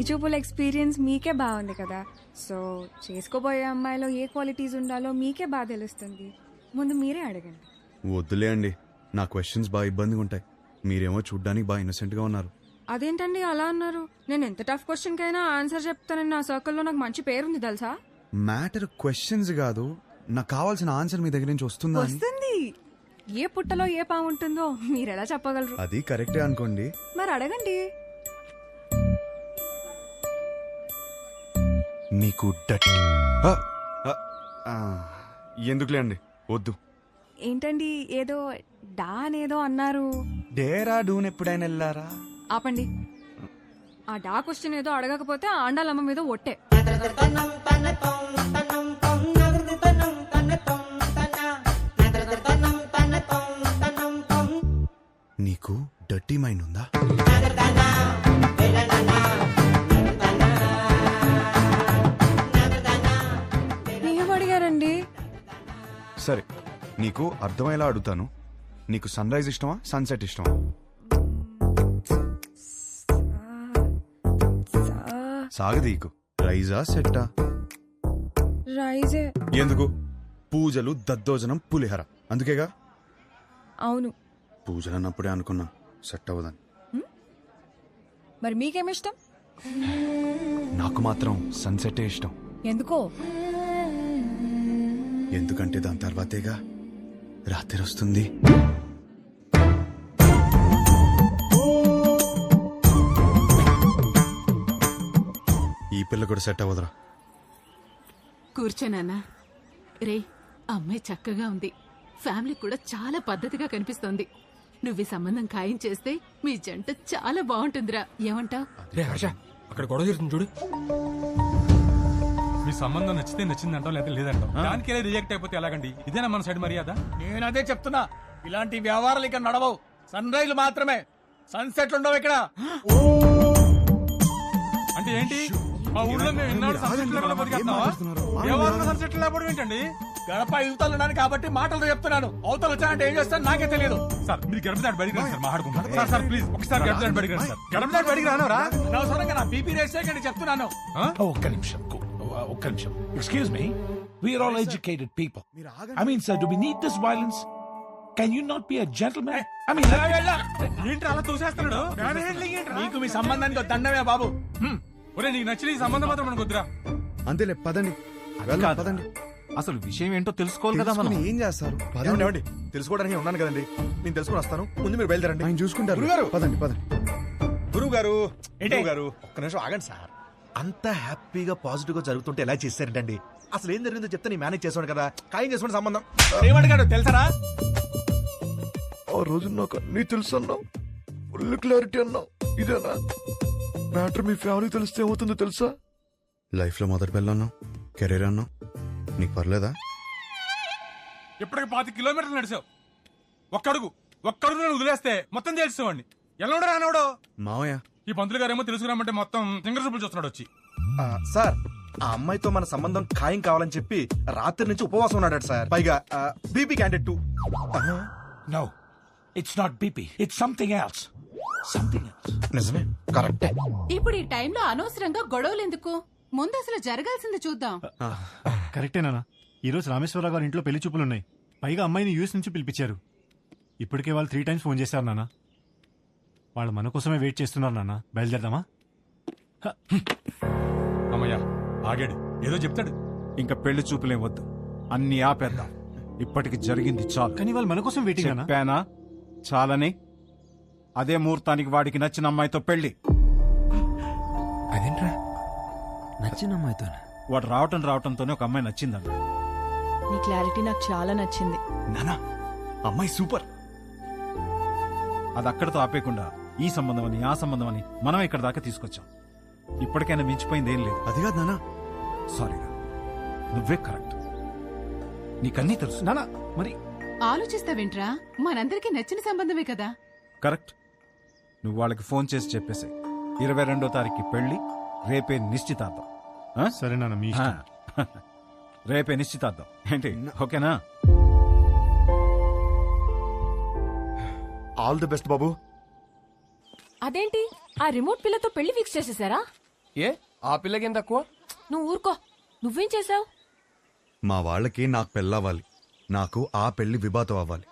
పెళ్లి చూపుల ఎక్స్పీరియన్స్ మీకే బాగుంది కదా, సో చేసుకోబోయే అమ్మాయిలో ఏ క్వాలిటీస్ ఉండాలో మీకే బాగా తెలుస్తుంది. ముందు మీరే అడగండి. వద్దులే అండి, నా క్వశ్చన్స్ బాగా ఇబ్బందిగా ఉంటాయి. మీరేమో చూడ్డానికి బాగా ఇన్నోసెంట్ గా ఉన్నారు. అదేంటండి అలా అన్నారు? నేను ఎంత టఫ్ క్వశ్చన్ కైనా ఆన్సర్ చెప్తానని నా సర్కిల్లో నాకు మంచి పేరుంది తెలుసా. మ్యాటర్ క్వశ్చన్స్ కాదు, నాకు కావాల్సిన ఆన్సర్ మీ దగ్గర నుంచి వస్తుందా అని. వస్తుంది. ఏ పుట్టలో ఏ పాము ఉంటుందో మీరు ఎలా చెప్పగలరు? అది కరెక్టే అనుకోండి. మరి అడగండి. నీకు ఎందుకులే అండి, వద్దు. ఏంటండి ఏదో డా అనేదో అన్నారు? డేరా డూన్ ఎప్పుడైనా వెళ్ళారా? ఆపండి. ఆ డా క్వశ్చన్ ఏదో అడగకపోతే ఆండాలమ్మ మీద ఒట్టే. నీకు డర్టీ మైండ్ ఉందా? ఏం అడిగారండి? సరే, నీకు అర్థమయ్యేలా అడుగుతాను. నీకు సన్ రైజ్ ఇష్టమా, సన్సెట్ ఇష్టమా? సాగదీకు. రైజా సెట్టా? రైజే. ఎందుకు? పూజలు, దద్దోజనం, పులిహర, అందుకేగా. అవును. పూజలు అన్నప్పుడే అనుకున్నా సెట్ అవ్వదని. మరి మీకేమిష్టం? నాకు మాత్రం సన్సెటే ఇష్టం. ఎందుకో? ఎందుకంటే దాని తర్వాతేగా రాత్రి వస్తుంది. ఈ పిల్ల కూడా సెట్ అవ్వదురా. కూర్చోనానా. రే, అమ్మాయి చక్కగా ఉంది, ఫ్యామిలీ కూడా చాలా పద్ధతిగా కనిపిస్తోంది. నువ్వు ఈ సంబంధం ఖాయం చేస్తే మీ జంట చాలా బాగుంటుందిరా. ఏమంటావ్? రే హర్ష, అక్కడ గొడవ జరుగుతుంది చూడు. మీ సంబంధం నచ్చితే నచ్చిందంటాం, లేదా లేదంటాం. దానికి రిజెక్ట్ అయిపోతే ఎలాగండి? ఇదేనా మన సైడ్ మర్యాద? నేను అదే చెప్తున్నా, ఇలాంటి వ్యవహారాలు ఇక్కడ నడవవు. సన్ రైజ్ మాత్రమే, సన్సెట్లు ఉండవు ఇక్కడ. అంటే ఏంటి? మా ఊళ్ళో మేము ఎన్నాడు సన్సెట్ లేకుండా బతికేస్తున్నావా? ఎవరు సన్సెట్ లేకపోవడం ఏంటండి? గడప యువతలు ఉన్నాను కాబట్టి మాటలతో చెప్తున్నాను. అవతలు వచ్చానంటే ఏం చేస్తాను నాకే తెలియదు. సార్ మీరు గడప దాటి బయటికి రండి సార్, మాట్లాడుకుంటాం. సార్ సార్ ప్లీజ్ ఒకసారి గడప దాటి బయటికి రండి సార్. గడప దాటి బయటికి రానవరా? అనవసరంగా నా బీపీ రేస్ చేయకండి చెప్తున్నాను. ఒక్క నిమిషం. Excuse me, we are all educated people. I mean, sir, do we need this violence? Can you not be a gentleman? I mean, ఏంటి అలా తోసేస్తున్నాడు? నీకు మీ సంబంధానికి దండమే బాబు. ఒరే, నీకు నచ్చిన ఈ సంబంధం మాత్రం మనకు వద్దురా. అంతేలే, పదండి. వెళ్దాం, పదండి. అసలు విషయం ఏంటో తెలుసుకోవాలి కదా మనం. తెలుసుకుని ఏం చేస్తారు? ఏమండి, ఏమండి, తెలుసుకోవడానికి ఉన్నాను కదండి, నేను తెలుసుకుని వస్తాను. ముందు మీరు బయలుదేరండి. ఆయన చూసుకుంటారు. గురుగారు, పదండి, పదండి. గురువు గారు, ఏంటి? గురువు గారు, ఒక్క నిమిషం ఆగండి సార్. అంత హ్యాపీగా పాజిటివ్ గా జరుగుతుంటే ఎలా చేశారంటండి? అసలు ఏం జరిగిందో చెప్తే నేను మేనేజ్ చేసాను కదా. ఖాయం చేసుకోండి సంబంధం. ఏమడిగాడు తెలుసరా? ఆ రోజు నాకు అన్ని తెలుసు అన్నావు, ఫుల్ క్లారిటీ అన్నావు. ఇదేనా మ్యాటర్? మీ ఫ్యామిలీ తెలిస్తే ఏమవుతుందో తెలుసా? లైఫ్ లో మొదటి పిల్ల అన్నావు, కెరీర్ అన్నావు, నీకు పర్లేదా? ఇప్పటికి 5 కిలోమీటర్లు నడిచావు. ఒక్కడుగు నేను వదిలేస్తే మొత్తం తెలిసేవాడిని. ఎలా రానవడో మావయ్య, ఈ పంతులు గారేమో తెలుసుకురామంటే మొత్తం సింగర్ చూపులు చూస్తున్నాడు వచ్చి. సార్, ఆ అమ్మాయితో మన సంబంధం ఖాయం కావాలని చెప్పి రాత్రి నుంచి ఉపవాసం ఉన్నాడు సార్. పైగా BP candidate 2. no, it's not BP. It's something else. Something else. నిజమే, కరెక్టే. ఇప్పుడు ఈ టైంలో అనవసరంగా గొడవలు ఎందుకు? ముందు అసలు జరగాల్సింది చూద్దాం. కరెక్టేనా? ఈ రోజు రామేశ్వరరావు గారి ఇంట్లో పెళ్లి చూపులున్నాయి. పైగా అమ్మాయిని యూఎస్ నుంచి పిలిపించారు. ఇప్పటికే వాళ్ళు 3 times ఫోన్ చేశారు నాన్న. వాళ్ళు మన కోసమే వెయిట్ చేస్తున్నారు నాన్న. బయలుదేరదామా? అమ్మయ్యా, ఆగాడు. ఏదో చెప్తాడు. ఇంకా పెళ్లి చూపులే వద్దు, అన్ని ఆపేద్దాం. ఇప్పటికి జరిగింది చాలు. కానీ వాళ్ళు మన కోసం వెయిటింగ్ అన్నా. చెప్పానా చాలని? అదే ముహూర్తానికి వాడికి నచ్చిన అమ్మాయితో పెళ్లి. అదేంట్రా నచ్చిన అమ్మాయితో? వాడు రావటంతోనే ఒక అమ్మాయి నచ్చిందన్న. నీ క్లారిటీ నాకు చాలా నచ్చింది. నానా, అమ్మాయి సూపర్. అది అక్కడితో ఆపేయకుండా ఈ సంబంధం అని ఆ సంబంధం అని మనం ఇక్కడ దాకా తీసుకొచ్చాం. ఇప్పటికైనా మించిపోయింది ఏం లేదు. అది కాదు నానా. సారీరా, నువ్వే కరెక్ట్. నీకన్నీ తెలుసు నానా. మరి ఆలోచిస్తావేంట్రా? మనందరికీ నచ్చిన సంబంధమే కదా. కరెక్ట్. నువ్వు వాళ్ళకి ఫోన్ చేసి చెప్పేసి 22వ తారీఖు పెళ్లి, రేపే నిశ్చితార్థం. సరే నాన్న, మీ ఇష్టం. రేపే నిశ్చితార్థం ఏంటి? ఓకేనా? ఆల్ ది బెస్ట్ బాబు. అదేంటి ఆ రిమోట్ పిల్లతో పెళ్లి ఫిక్స్ చేసేసారా? ఏ ఆ పిల్లకి ఏం తక్కువ? నువ్వు ఊరుకో. నువ్వేం చేసావు? మా వాళ్ళకి నాకు పెళ్ళవ్వాలి, నాకు ఆ పెళ్లి విభాతం అవ్వాలి.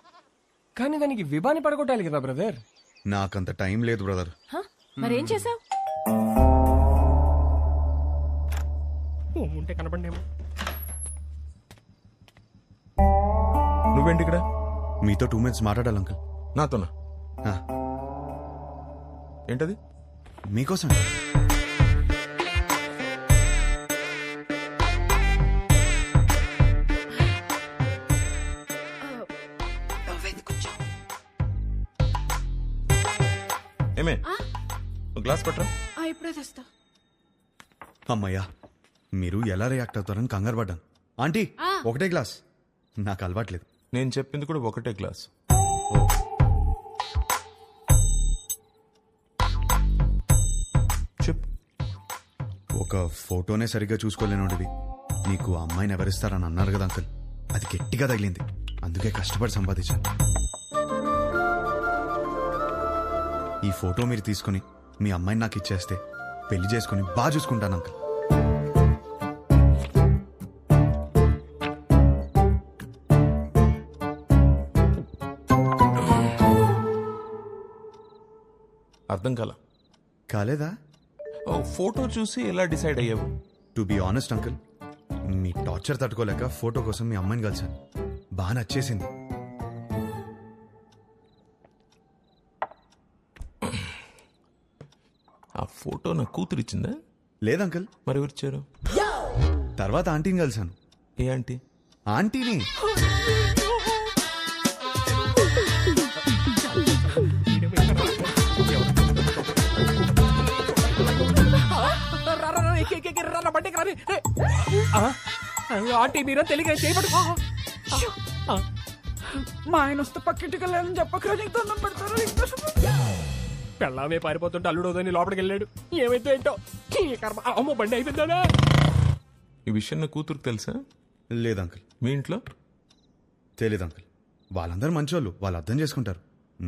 కానీ దానికి విభాని పడగొట్టాలి కదా బ్రదర్. నాకంత టైం లేదు బ్రదర్. మరేం చేసావు? ఉంటే కనపడేమో. నువ్వేంటి ఇక్కడ? మీతో 2 minutes మాట్లాడాలి అంకుల్. నాతోనా? ఆ, ఏంటది? మీకోసం. ఏమే గ్లాస్ పట్టరా. ఇప్పుడే తెస్తా. అమ్మయ్యా, మీరు ఎలా రియాక్ట్ అవుతారని కంగారు పడ్డాను. ఆంటీ, ఒకటే గ్లాస్. నాకు అలవాట్లేదు. నేను చెప్పింది కూడా ఒకటే గ్లాస్. చెప్పు. ఒక ఫోటోనే సరిగ్గా చూసుకోలేనోడివి నీకు ఆ అమ్మాయిని ఎవరిస్తారని అన్నారు కదా అంకుల్. అది గట్టిగా తగిలింది, అందుకే కష్టపడి సంపాదించాను. ఈ ఫోటో మీరు తీసుకుని మీ అమ్మాయిని నాకు ఇచ్చేస్తే పెళ్లి చేసుకుని బాగా చూసుకుంటాను అంకుల్. అర్థం కాలేదా? ఫోటో చూసి ఎలా డిసైడ్ అయ్యావు? To be honest uncle, me torture తట్టుకోలేక ఫోటో కోసం మీ అమ్మాయిని కలిశాను. బాగా నచ్చేసింది. ఆ ఫోటో నా కూతురు ఇచ్చిందా? లేదంకుల్. మరి ఎవరిచ్చారు? తర్వాత ఆంటీని కలిశాను. ఏ ఆంటీ? ఆంటీని. ఆంటీ మీరా తెలియక చేయబడు. మా ఆయన వస్తే పక్కింటికి వెళ్ళాలని చెప్పకరా, నీకు దండం పెడతారు. పెళ్ళామే పారిపోతుంటే అల్లుడోదని లోపలికి వెళ్ళాడు. ఏమైతే ఏంటో ఈ కర్మ. అమ్మో బండి అయిపోయిందా? ఈ విషయం నా కూతురుకు తెలుసా? లేదంకుల్. మీ ఇంట్లో? తెలీదు అంకుల్. వాళ్ళందరూ మంచోళ్ళు, వాళ్ళు అర్థం చేసుకుంటారు.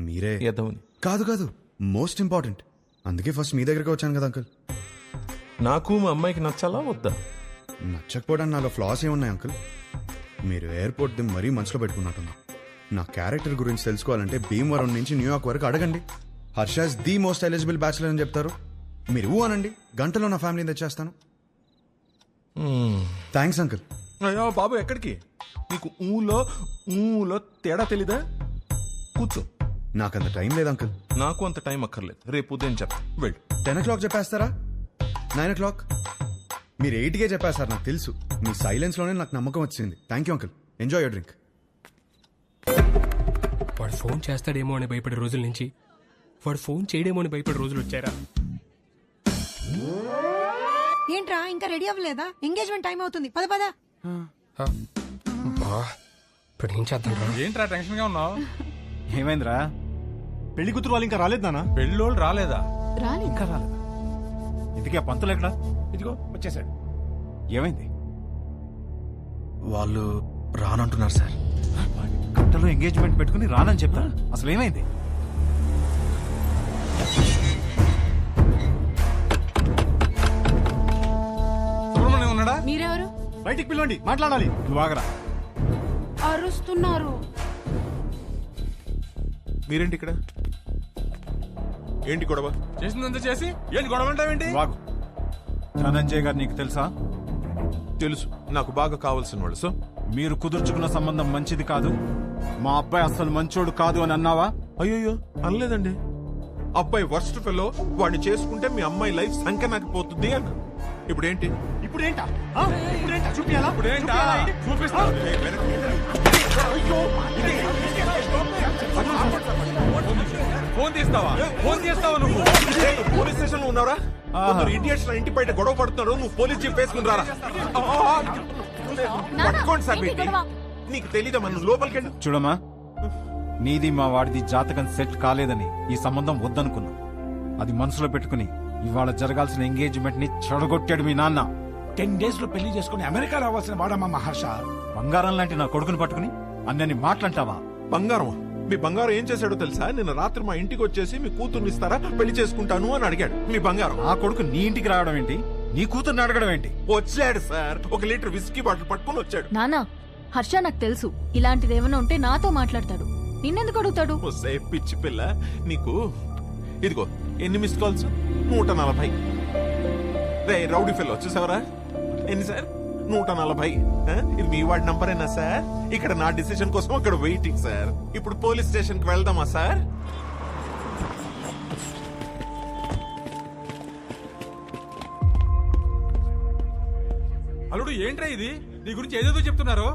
మీరే ఎదవని. కాదు కాదు, మోస్ట్ ఇంపార్టెంట్. అందుకే ఫస్ట్ మీ దగ్గరికి వచ్చాను కదా అంకుల్. నాకు మా అమ్మాయికి నచ్చాలా వద్దా? నచ్చకపోవడానికి నాలో ఫ్లాస్ ఏమున్నాయి అంకుల్? మీరు ఎయిర్పోర్ట్ ది మరీ మనసులో పెట్టుకున్నట్టున్నా. నా క్యారెక్టర్ గురించి తెలుసుకోవాలంటే భీమవరం నుంచి న్యూయార్క్ వరకు అడగండి. Harsha's the most eligible bachelor అని చెప్తారు. మీరు అనండి, గంటలో నా ఫ్యామిలీని తెచ్చేస్తాను. Thanks uncle. అయ్యో బాబు, ఎక్కడికి? నీకు ఊలో తేడా తెలీదా? కూర్చో. నాకంత టైం లేదు అంకుల్. నాకు అంత టైం అక్కర్లేదు. రేపు ఉదయం చెప్తా. వెళ్ళు. 10 o'clock చెప్పేస్తారా? 9 o'clock? మీరు 8కే చెప్పేస్తారు, నాకు తెలుసు. మీ సైలెన్స్ లోనే నాకు నమ్మకం వచ్చింది. Thank you uncle. Enjoy your drink. వాడు ఫోన్ చేస్తాడేమో అని భయపడే రోజుల నుంచి వాడు ఫోన్ చేయడేమో అని భయపడే రోజులు వచ్చారా? ఏంట్రా ఇంకా రెడీ అవ్వలేదా? ఎంగేజ్మెంట్ టైం అవుతుంది. పద పద. ఇప్పుడు ఏం చేద్దాం రా? ఏంట్రా టెన్షన్ గా ఉన్నావు? ఏమైందిరా? పెళ్లి కూతురు వాళ్ళు ఇంకా రాలేదు నాన్న. పెళ్ళోళ్ళు రాలేదా? ఇంకా రాలేదా? ఇంతకీ ఆ పంతులు ఎక్కడా? ఇదిగో వచ్చేసాడు. ఏమైంది? వాళ్ళు రానంటున్నారు సార్. గంటలో ఎంగేజ్మెంట్ పెట్టుకుని రానని చెప్తా. అసలు ఏమైంది? సుబ్రహ్మణ్యం ఉన్నాడా? మీరెవరు? బయటికి పిలవండి, మాట్లాడాలి. నువ్వు ఆగరా. అరుస్తున్నారు. మీరేంటి ఇక్కడ? ఏంటి గొడవ? చేసిందంతా చేసి ఏంటి గొడవ అంటావేంటి? వాగు. ధనంజయ్ గారు నీకు తెలుసా? తెలుసు, నాకు బాగా కావాల్సిన వాళ్ళు. సో మీరు కుదుర్చుకున్న సంబంధం మంచిది కాదు, మా అబ్బాయి అసలు మంచోడు కాదు అని అన్నావా? అయ్యో అనలేదండి. అబ్బాయి వర్స్ట్ ఫెలో, వాడిని చేసుకుంటే మీ అమ్మాయి లైఫ్ సంఖ్య పోతుంది అన్న. ఇప్పుడేంటి? ఇప్పుడేంటా? చూపియాలా? ఇప్పుడేంటా? చూపిస్తా. ఫోన్ తీస్తావా? ఫోన్ చేస్తావా నువ్వు? పోలీస్ స్టేషన్ లో ఉన్నారా? ఇడియట్స్ నా ఇంటి బయట గొడవ పడుతున్నారు. నువ్వు పోలీస్ జీప్ వేసుకుని రారా. పట్టుకోండి సార్. నీకు తెలీదా? మనం లోపలికి వెళ్ళి చూడమ్మా, నీది మా వాడిది జాతకం సెట్ కాలేదని ఈ సంబంధం వద్దనుకున్నా. అది మనసులో పెట్టుకుని ఇవాళ జరగాల్సిన ఎంగేజ్మెంట్ ని చెడగొట్టాడు మీ నాన్న. 10 days లో పెళ్లి చేసుకుని అమెరికా రావాల్సిన వాడమ్మా మహర్ష. బంగారం లాంటి నా కొడుకుని పట్టుకుని అన్నని మాట్లాంటావా? బంగారం? మీ బంగారం ఏం చేశాడో తెలుసా? నిన్న రాత్రి మా ఇంటికి వచ్చేసి మీ కూతుర్ని ఇస్తారా, పెళ్లి చేసుకుంటాను అని అడిగాడు. మీ బంగారం ఆ కొడుకు నీ ఇంటికి రావడం ఏంటి, నీ కూతుర్ని అడగడం ఏంటి? వచ్చాడు సార్, 1 లీటర్ విస్కీ బాటిల్ పట్టుకుని వచ్చాడు. నానా, హర్ష నాకు తెలుసు ఇలాంటిది ఏమైనా ఉంటే నాతో మాట్లాడతాడు, నిన్నెందుకు అడుగుతాడు? వస్తే పిచ్చి పిల్ల నీకు. ఇదిగో ఎన్ని మిస్ కాల్స్, 140. రే రౌడీ ఫెల్లో చూసావరా ఎన్ని సార్? 140. ఇది మీ వాడి నంబరేనా సార్? ఇక్కడ నా డిసిషన్ కోసం అక్కడ వెయిటింగ్ సార్. ఇప్పుడు పోలీస్ స్టేషన్ కి వెళ్దామా సార్? అల్లుడు ఏంట్రా ఇది? నీ గురించి ఏదేదో చెప్తున్నారు.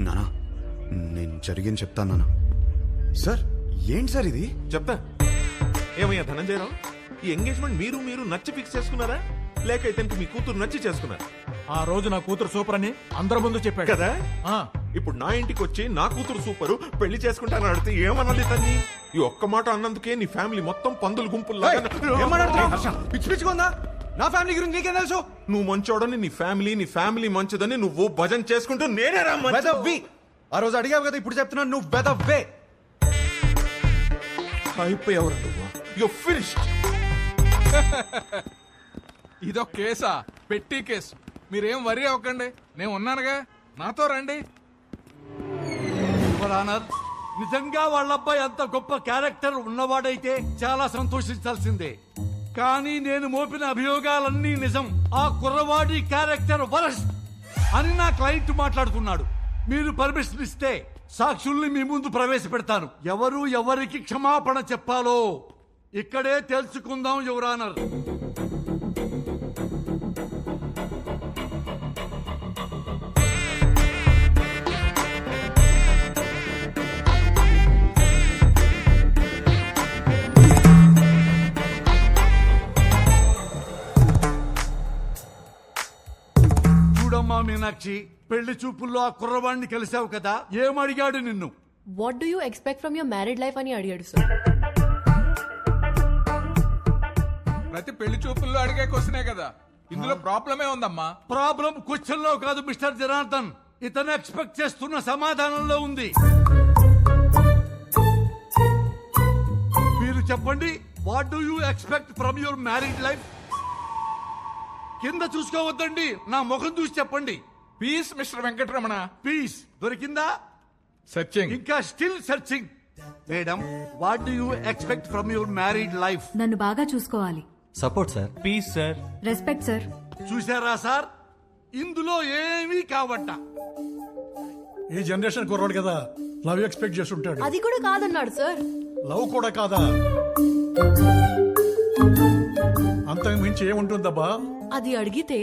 నానా నేను జరిగింది చెప్తాను నానా. సార్ ఏంటి సార్ ఇది? చెప్తా. ఏమయ్యా ధనంజయరావు, ఈ ఎంగేజ్మెంట్ మీరు నచ్చి ఫిక్స్ చేసుకున్నారా, లేక ఇతనికి మీ కూతురు నచ్చి చేసుకున్నారా? ఆ రోజు నా కూతురు సూపర్ అని అందరి ముందు చెప్పాడు కదా. ఇప్పుడు నా ఇంటికి వచ్చి నా కూతురు సూపరు, పెళ్లి చేసుకుంటానని అడిగితే ఏమన్నది తన్ని? ఈ ఒక్క మాట అన్నందుకే నీ ఫ్యామిలీ మొత్తం పందులు గుంపుల్లా. పిచ్చి పిచ్చిగా నా ఫ్యామిలీ గురించి నీకేం తెలుసు? నువ్వు మంచోడని నీ ఫ్యామిలీ మంచిదని నువ్వు భజన చేసుకుంటూ నేనే వెదవ్వి. ఆ రోజు అడిగావు కదా, ఇప్పుడు చెప్తున్నాను నువ్వు వెదవ్వే. అయిపోయావు నువ్వు. You finished. ఇదొక కేసా? పెట్టి కేసు. మీరేం వరి అవ్వకండి, నేను ఉన్నానుగా, నాతో రండి. నిజంగా వాళ్ళ అబ్బాయి అంత గొప్ప క్యారెక్టర్ ఉన్నవాడైతే చాలా సంతోషించాల్సిందే. కానీ నేను మోపిన అభియోగాలన్నీ నిజం. ఆ కుర్రవాడి క్యారెక్టర్ వరస్ట్ అని నా క్లయింట్ మాట్లాడుతున్నాడు. మీరు పర్మిషన్ ఇస్తే సాక్షుల్ని మీ ముందు ప్రవేశపెడతాను. ఎవరు ఎవరికి క్షమాపణ చెప్పాలో ఇక్కడే తెలుసుకుందాం యువర్ ఆనర్. చూడమ్మా మీనాక్షి, పెళ్లి చూపుల్లో ఆ కుర్రవాణ్ణి కలిసావు కదా, ఏమడిగాడు నిన్ను? What do you expect from your married life అని అడిగాడు సార్. ప్రతి పెళ్లి చూపుల్లో అడిగే క్వశ్చనే కదా, ఇందులో ప్రాబ్లమే ఉందమ్మా. ప్రాబ్లం క్వశ్చన్ లో కాదు మిస్టర్ జనార్దన్, ఇతను ఎక్స్పెక్ట్ చేస్తున్న సమాధానంలో ఉంది. మీరు చెప్పండి, what do you expect from your married life? కింద చూసుకోవద్దండి, నా ముఖం చూసి చెప్పండి. Peace mister Venkataramana. పీస్ దొరికిందా? సెర్చింగ్. ఇంకా still searching. Madam, what do you expect from your married life? నన్ను బాగా చూసుకోవాలి. Support sir. Peace sir. Respect sir. చూసారా సార్, ఇందులో ఏమీ కావట్ట. ఈ జనరేషన్ కుర్రాడు కదా, లవ్ ఎక్స్పెక్ట్ చేస్తుంటాడు. అది కూడా కాదన్నాడు సార్. లవ్ కూడా కాదా? అంతకు మించి ఏముంటుందబ్బా? అది అడిగితే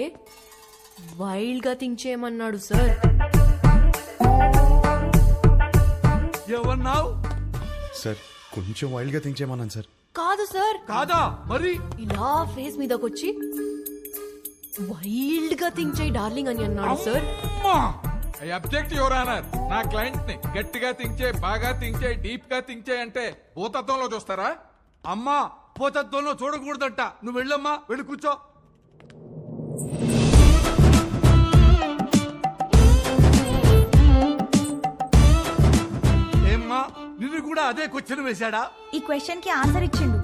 వైల్డ్ గా థింక్ చేయమన్నాడు సార్. ఏమన్నావు? సార్ కొంచెం వైల్డ్ గా థింక్ చేయమన్నాను సార్. కాదు సార్. కాదా మరి? ఇలా ఫేస్ మీదకొచ్చి వైల్డ్ గా థింక్ చేయి డార్లింగ్ అని అన్నాడు sir. I object your honour. నా క్లయింట్ ని గట్టిగా థింక్ చేయి, బాగా థింక్ చేయి, డీప్ గా థింక్ చేయి అంటే భూతత్వంలో చూస్తారా? అమ్మా, పోతత్వంలో చూడకూడదంట. నువ్వు వెళ్ళమ్మా, వెళ్ళి కూర్చో. ఏమ్మా, నిన్ను కూడా అదే క్వశ్చన్ వేశాడా? ఈ క్వశ్చన్ కి ఆన్సర్ ఇచ్చిండు.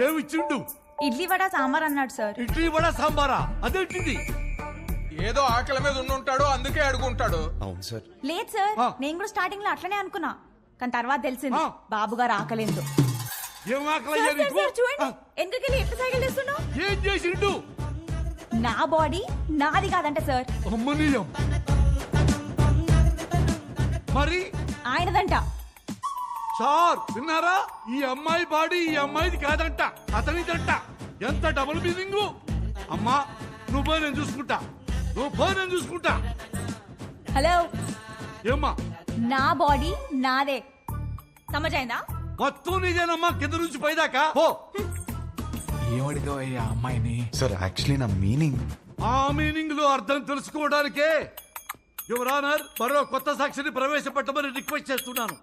ఏమిచ్చిండు? ఇడ్లీ వడ సాంబార్ అన్నాడు సార్. ఇడ్లీ వడ సాంబారా? అదేంటిది? ఏదో ఆకలి మీద ఉండుంటాడు, అందుకే అడుగుంటాడు. అవును సార్. లేదు సార్, నేను కూడా స్టార్టింగ్ లో అట్లనే అనుకున్నా, కానీ తర్వాత తెలిసింది బాబు గారు ఆకలేదు. ఏం ఆకలి? చూడండి ఎందుకెళ్ళి ఎట్లా సైకిల్ చేస్తున్నావు? ఏం చేసిండు? నా బాడీ నాది కాదంట సార్. అమ్మనీయం. మరి ఆయనదంట. సార్ విన్నారా? ఈ అమ్మాయి బాడీ ఈ అమ్మాయిది కాదంట, అతనిదంట. ఎంత డబుల్ మీనింగ్. అమ్మా, నువ్వు పోయి నేను చూసుకుంటా, నువ్వు పోయి నేను చూసుకుంటా. హలో, ఏమ్మా? నా బాడీ నాదే, సమజైందా? మొత్తం నీదేనమ్మా, కింద నుంచి పైదాకా. ఓ ఏమడిగావయ్యా అమ్మాయిని? సార్ యాక్చువల్లీ నా మీనింగ్. ఆ మీనింగ్ లో అర్థం తెలుసుకోవడానికే యువర్ ఆనర్ మరో కొత్త సాక్షిని ప్రవేశపెట్టమని రిక్వెస్ట్ చేస్తున్నాను.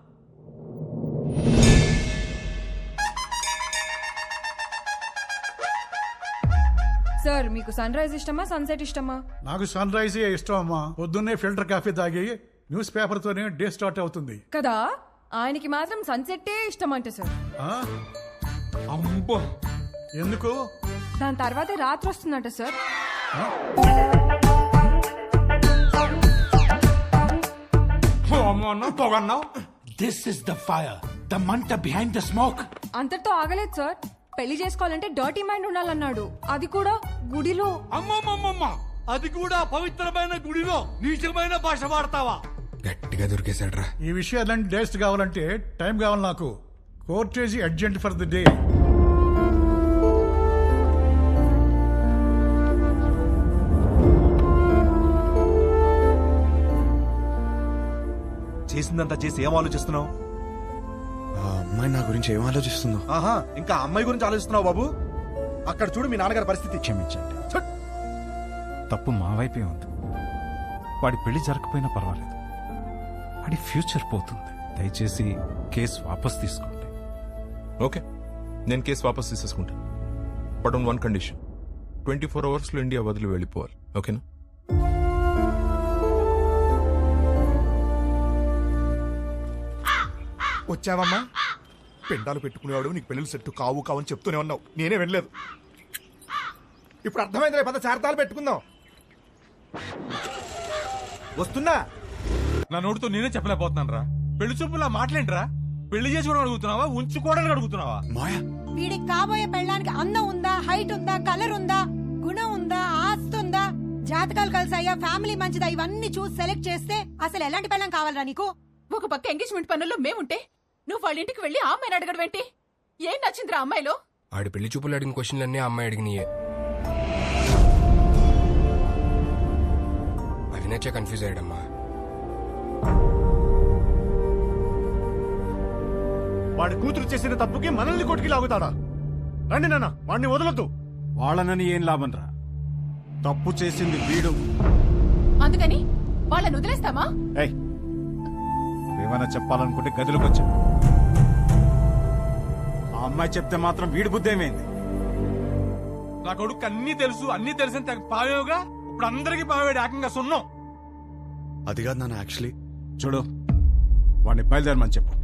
సార్ మీకు సన్ రైజ్ ఇష్టమా, సన్సెట్ ఇష్టమా? నాకు సన్ రైజ్ ఇష్టం అమ్మా. పొద్దున్నే ఫిల్టర్ కాఫీ తాగి న్యూస్ పేపర్ తోనే డే స్టార్ట్ అవుతుంది కదా ఆయనకి మాత్రం సన్సెట్టే ఇష్టం అంట సార్. ఆ? అమ్మో ఎందుకు? దాని తర్వాతే రాత్రి వస్తుందంట sir. This is the fire, the మంట బిహైండ్ ద స్మోక్. అంతటితో ఆగలేదు సార్. పెళ్లి చేసుకోవాలంటే డర్టీ మైండ్ ఉండాలన్నాడు. అది కూడా గుడిలో. అమ్మమ్మమ్మమ్మ, అది కూడా పవిత్రమైన గుడిలో నీచమైన భాష వాడతావా? గట్టిగా దొరికేశాడ్రా. ఈ విషయాలన్నీ డేస్ట్ కావాలంటే టైం కావాలి నాకు. Courtesy urgent for the day. చేసిందంతా చేసి ఏం ఆలోచిస్తున్నావు? ఆ అమ్మాయి నా గురించి ఏం ఆలోచిస్తుందో. ఆహా, ఇంకా అమ్మాయి గురించి ఆలోచిస్తున్నావు బాబు? అక్కడ చూడు మీ నాన్నగారి పరిస్థితి. క్షమించండి, తప్పు మా వైపే ఉంది. వాడి పెళ్లి జరగకపోయినా పర్వాలేదు, వాడి ఫ్యూచర్ పోతుంది. దయచేసి కేసు వాపస్ తీసుకోండి. ఓకే, నేను కేసు వాపస్ తీసేసుకుంటాను. But on one condition, 24 hours లో ఇండియా వదిలి వెళ్ళిపోవాలి. ఓకేనా? వచ్చావమ్మా? పెండాలు పెట్టుకునేవాడు నీకు పెళ్ళిళ్ళు సెట్టు కావు కావు అని చెప్తూనే ఉన్నావు, నేనే వెళ్ళలేదు. ఇప్పుడు అర్థమైంది, పద చార్తాలు పెట్టుకుందాం. వస్తున్నా. నా నోటితో నేనే చెప్పలేకపోతున్నాను రా. పెళ్లి చూపులా మాట్లాడరా? పెళ్లి చేసుకోవడం అడుగుతున్నావా, ఉంచుకోవడానికి అడుగుతున్నావా? మాయా, వీడికి కాబోయే పెళ్ళానికి అందం ఉందా, హైట్ ఉందా, కలర్ ఉందా, గుణం ఉందా, ఆస్తి ఉందా, జాతకాలు కలిసాయా, ఫ్యామిలీ మంచిదా, ఇవన్నీ చూసి సెలెక్ట్ చేస్తే అసలు ఎలాంటి పెళ్ళం కావాలరా నీకు? ఒక పక్క ఎంగేజ్మెంట్ పనుల్లో మేముంటే నువ్వు వాళ్ళ ఇంటికి వెళ్ళి ఆ అమ్మాయిని అడగడం ఏంటి? ఏం నచ్చిందిరా అమ్మాయిలో? ఆడి పెళ్లి చూపులు అడిగిన క్వశ్చన్లన్నీ ఆ అమ్మాయి అడిగినాయే. అవి నచ్చే కన్ఫ్యూజ్ అయ్యాడమ్మా. వాడి కూతురు చేసిన తప్పుకి మనల్ని కొట్టుకి లాగుతాడా? రండి నాన్న, వాడిని వదలొద్దు. వాళ్ళనని ఏం లాభం రా, తప్పు చేసింది వీడు. అందుకని వాళ్ళని వదిలేస్తామా? ఏమైనా చెప్పాలనుకుంటే గదిలోకి వచ్చా. ఆ అమ్మాయి చెప్తే మాత్రం వీడి బుద్ధి ఏమైంది? నా కొడుకు అన్ని తెలుసు, అన్ని తెలిసిన పావేవుగా ఇప్పుడు అందరికి పావేడు ఏకంగా సున్నం. అది కాదు నాన్న, యాక్చువల్లీ చూడు, వాడిని బయలుదేరమని చెప్పు.